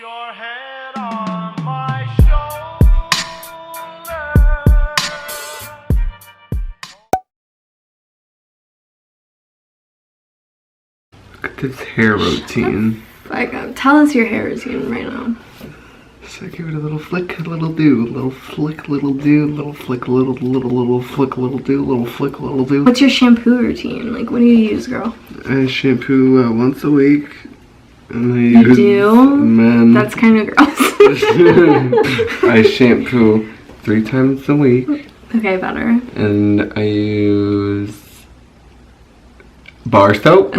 your head on my shoulder. Look at this hair routine. Tell us your hair routine right now. So give it a little flick, a little do, a little flick, little do, little flick, little flick, little do, little flick, little do. What's your shampoo routine? Like, what do you use, girl? I shampoo once a week. And I You use do? Men. That's kind of gross. I shampoo 3 times a week. Okay, better. And I use bar soap.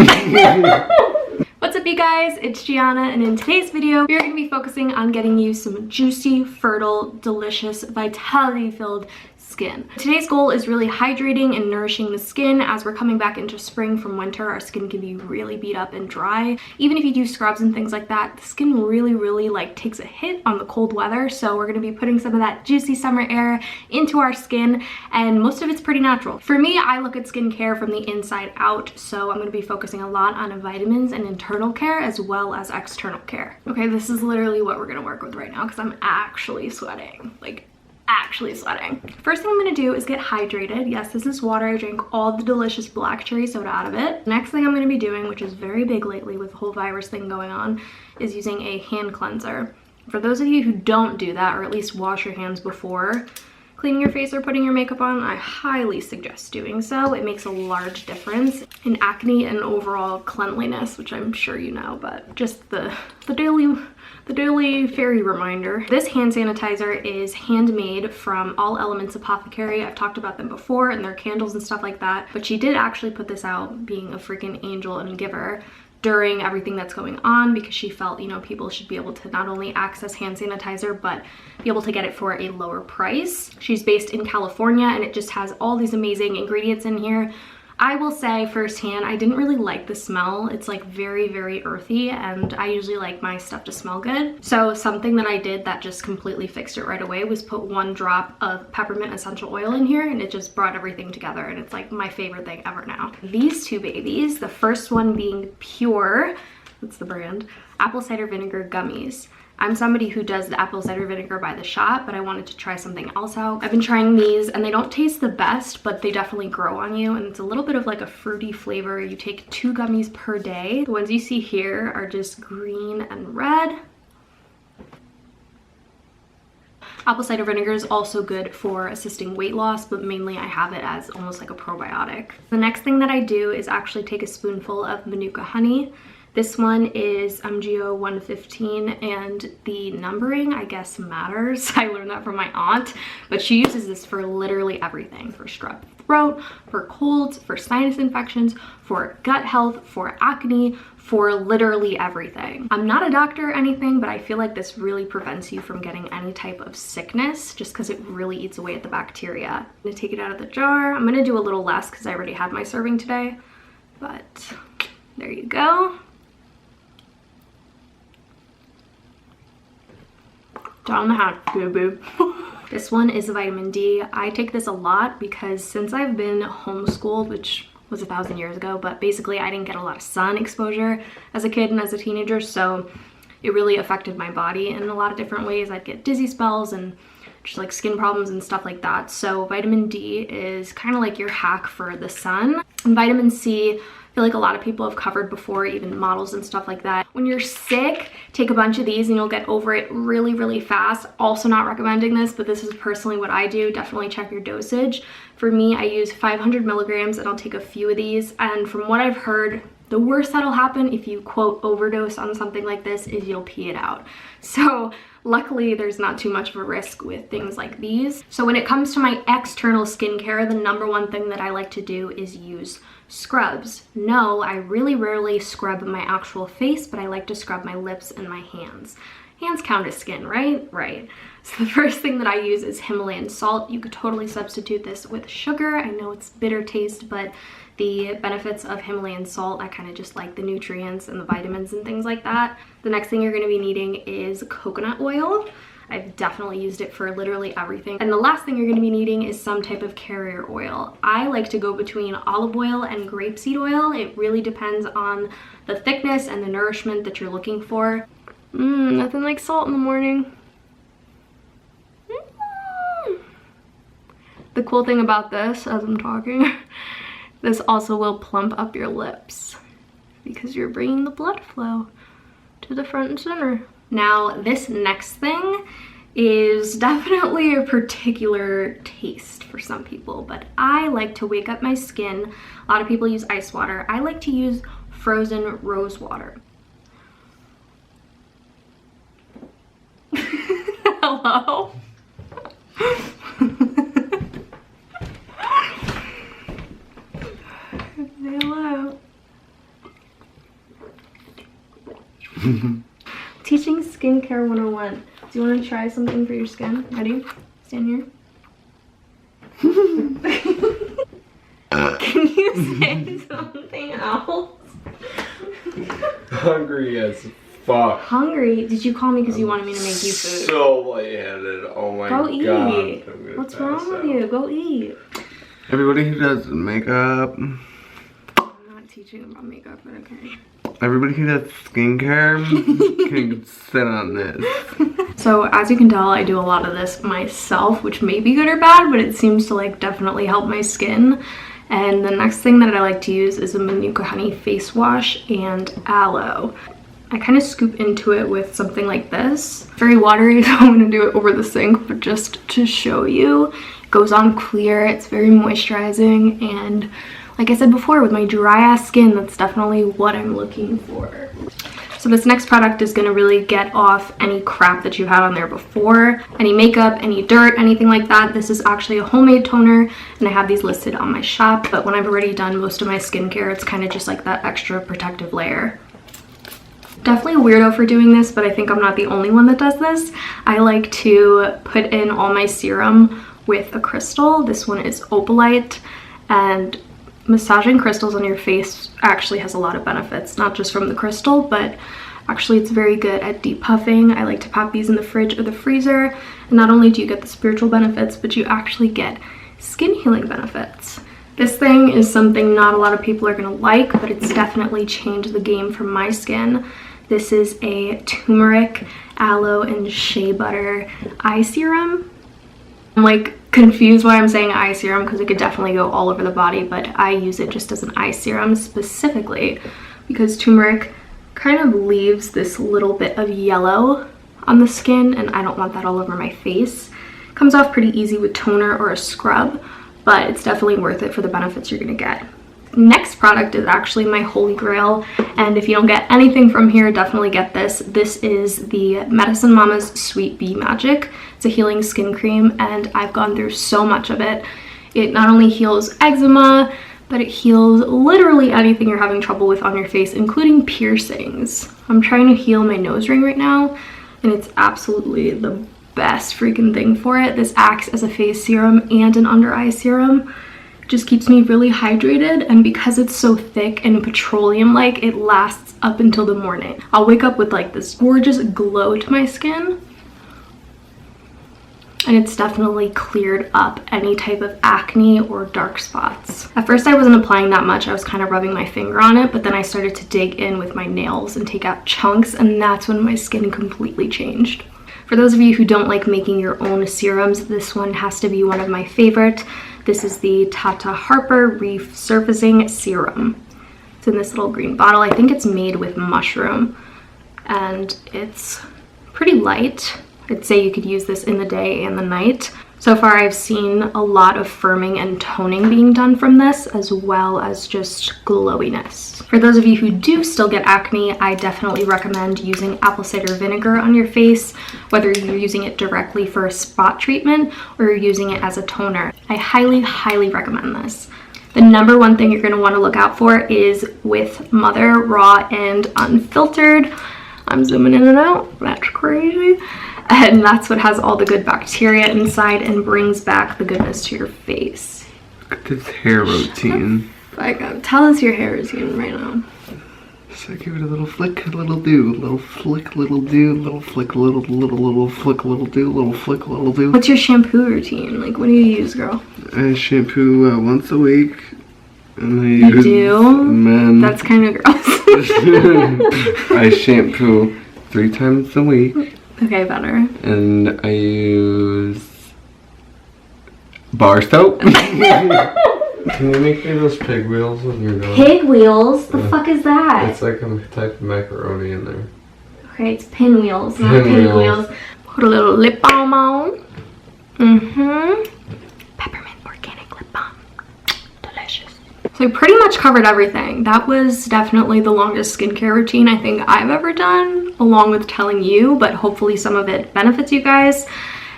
What's up, you guys? It's Gianna, and in today's video, we're going to be focusing on getting you some juicy, fertile, delicious, vitality-filled skin. Today's goal is really hydrating and nourishing the skin. As we're coming back into spring from winter, our skin can be really beat up and dry. Even if you do scrubs and things like that, the skin really like takes a hit on the cold weather. So we're going to be putting some of that juicy summer air into our skin, and most of it's pretty natural. For me, I look at skincare from the inside out, so I'm going to be focusing a lot on vitamins and internal care as well as external care. Okay, this is literally what we're going to work with right now because I'm actually sweating. Like, actually sweating. First thing I'm going to do is get hydrated. Yes, this is water. I drank all the delicious black cherry soda out of it. Next thing I'm going to be doing, which is very big lately with the whole virus thing going on, is using a hand cleanser. For those of you who don't do that, or at least wash your hands before cleaning your face or putting your makeup on, I highly suggest doing so. It makes a large difference in acne and overall cleanliness, which I'm sure you know, but just the daily fairy reminder. This hand sanitizer is handmade from All Elements Apothecary. I've talked about them before and their candles and stuff like that, but she did actually put this out, being a freaking angel and giver, during everything that's going on, because she felt, you know, people should be able to not only access hand sanitizer, but be able to get it for a lower price. She's based in California, and it just has all these amazing ingredients in here. I will say firsthand, I didn't really like the smell. It's like very earthy, and I usually like my stuff to smell good. So something that I did that just completely fixed it right away was put 1 drop of peppermint essential oil in here, and it just brought everything together, and it's like my favorite thing ever now. These 2 babies, the first one being Pure, that's the brand, apple cider vinegar gummies. I'm somebody who does the apple cider vinegar by the shot, but I wanted to try something else out. I've been trying these, and they don't taste the best, but they definitely grow on you, and it's a little bit of like a fruity flavor. You take 2 gummies per day. The ones you see here are just green and red. Apple cider vinegar is also good for assisting weight loss, but mainly I have it as almost like a probiotic. The next thing that I do is actually take a spoonful of Manuka honey. This one is MGO 115, and the numbering, I guess, matters. I learned that from my aunt, but she uses this for literally everything: for strep throat, for colds, for sinus infections, for gut health, for acne, for literally everything. I'm not a doctor or anything, but I feel like this really prevents you from getting any type of sickness just because it really eats away at the bacteria. I'm gonna take it out of the jar. I'm gonna do a little less because I already had my serving today, but there you go. Down the hatch, boo-boo. This one is vitamin D. I take this a lot because since I've been homeschooled, which was 1,000 years ago, but basically I didn't get a lot of sun exposure as a kid and as a teenager, so it really affected my body in a lot of different ways. I'd get dizzy spells and just like skin problems and stuff like that. So vitamin D is kind of like your hack for the sun. And vitamin C, I feel like a lot of people have covered before, even models and stuff like that. When you're sick, take a bunch of these and you'll get over it really fast. Also not recommending this, but this is personally what I do. Definitely check your dosage. For me, I use 500 milligrams and I'll take a few of these. And from what I've heard, the worst that'll happen if you quote overdose on something like this is you'll pee it out. So luckily there's not too much of a risk with things like these. So when it comes to my external skincare, the #1 thing that I like to do is use scrubs. No, I really rarely scrub my actual face, but I like to scrub my lips and my hands. Hands count as skin, right? Right. So the first thing that I use is Himalayan salt. You could totally substitute this with sugar. I know it's bitter taste, but the benefits of Himalayan salt, I kind of just like the nutrients and the vitamins and things like that. The next thing you're going to be needing is coconut oil. I've definitely used it for literally everything. And the last thing you're going to be needing is some type of carrier oil. I like to go between olive oil and grapeseed oil. It really depends on the thickness and the nourishment that you're looking for. Nothing like salt in the morning. The cool thing about this, as I'm talking, this also will plump up your lips because you're bringing the blood flow to the front and center. Now, this next thing is definitely a particular taste for some people, but I like to wake up my skin. A lot of people use ice water. I like to use frozen rose water. Hello? Hello. Teaching skincare 101. Do you want to try something for your skin? Ready? Stand here. Can you say something else? Hungry as fuck. Hungry? Did you call me because you wanted me to make you food? So lightheaded. Oh my god. Go eat. What's wrong with you? Go eat. Everybody who does makeup. I'm not teaching about makeup, but okay. Everybody who does skincare can sit on this. So as you can tell, I do a lot of this myself, which may be good or bad, but it seems to like definitely help my skin. And the next thing that I like to use is a Manuka Honey face wash and aloe. I kind of scoop into it with something like this. Very watery, so I'm gonna do it over the sink, but just to show you, it goes on clear, it's very moisturizing, and like I said before, with my dry ass skin, that's definitely what I'm looking for. So this next product is gonna really get off any crap that you had on there before, any makeup, any dirt, anything like that. This is actually a homemade toner, and I have these listed on my shop, but when I've already done most of my skincare, it's kind of just like that extra protective layer. Definitely a weirdo for doing this, but I think I'm not the only one that does this. I like to put in all my serum with a crystal. This one is opalite, and massaging crystals on your face actually has a lot of benefits, not just from the crystal, but actually it's very good at depuffing. I like to pop these in the fridge or the freezer, and not only do you get the spiritual benefits, but you actually get skin healing benefits. This thing is something not a lot of people are gonna like, but it's definitely changed the game for my skin. This is a turmeric, aloe, and shea butter eye serum. I'm like confused why I'm saying eye serum because it could definitely go all over the body, but I use it just as an eye serum specifically because turmeric kind of leaves this little bit of yellow on the skin, and I don't want that all over my face. It comes off pretty easy with toner or a scrub, but it's definitely worth it for the benefits you're gonna get. Next product is actually my holy grail, and if you don't get anything from here, definitely get this. This is the Medicine Mama's Sweet Bee Magic. It's a healing skin cream, and I've gone through so much of it. It not only heals eczema, but it heals literally anything you're having trouble with on your face, including piercings. I'm trying to heal my nose ring right now, and it's absolutely the best freaking thing for it. This acts as a face serum and an under eye serum. Just keeps me really hydrated, and because it's so thick and petroleum-like, it lasts up until the morning. I'll wake up with like this gorgeous glow to my skin, and it's definitely cleared up any type of acne or dark spots. At first I wasn't applying that much, I was kind of rubbing my finger on it, but then I started to dig in with my nails and take out chunks, and that's when my skin completely changed. For those of you who don't like making your own serums, this one has to be one of my favorite. This is the Tata Harper Reef Surfacing Serum. It's in this little green bottle. I think it's made with mushroom, and it's pretty light. I'd say you could use this in the day and the night. So far I've seen a lot of firming and toning being done from this, as well as just glowiness. For those of you who do still get acne, I definitely recommend using apple cider vinegar on your face, whether you're using it directly for a spot treatment or you're using it as a toner. I highly, highly recommend this. The number one thing you're going to want to look out for is with Mother Raw and Unfiltered. I'm zooming in and out, that's crazy. And that's what has all the good bacteria inside and brings back the goodness to your face. Look at this hair routine. Tell us your hair routine right now. So give it a little flick, a little do, a little flick, little do, a little flick, little flick, little do, little flick, little do. What's your shampoo routine? Like, what do you use, girl? I shampoo once a week. And I You use do? men. That's kind of gross. I shampoo 3 times a week. Okay, better. And I use bar soap. Can you make me those pig wheels when you're done? Pig wheels? The fuck is that? It's like a type of macaroni in there. Okay, it's pinwheels, not pig wheels. Put a little lip balm on. Peppermint organic lip balm. Delicious. So I pretty much covered everything. That was definitely the longest skincare routine I think I've ever done, along with telling you, but hopefully some of it benefits you guys.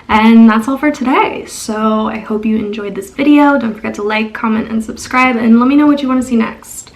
And that's all for today. So I hope you enjoyed this video. Don't forget to like, comment, and subscribe, and let me know what you want to see next.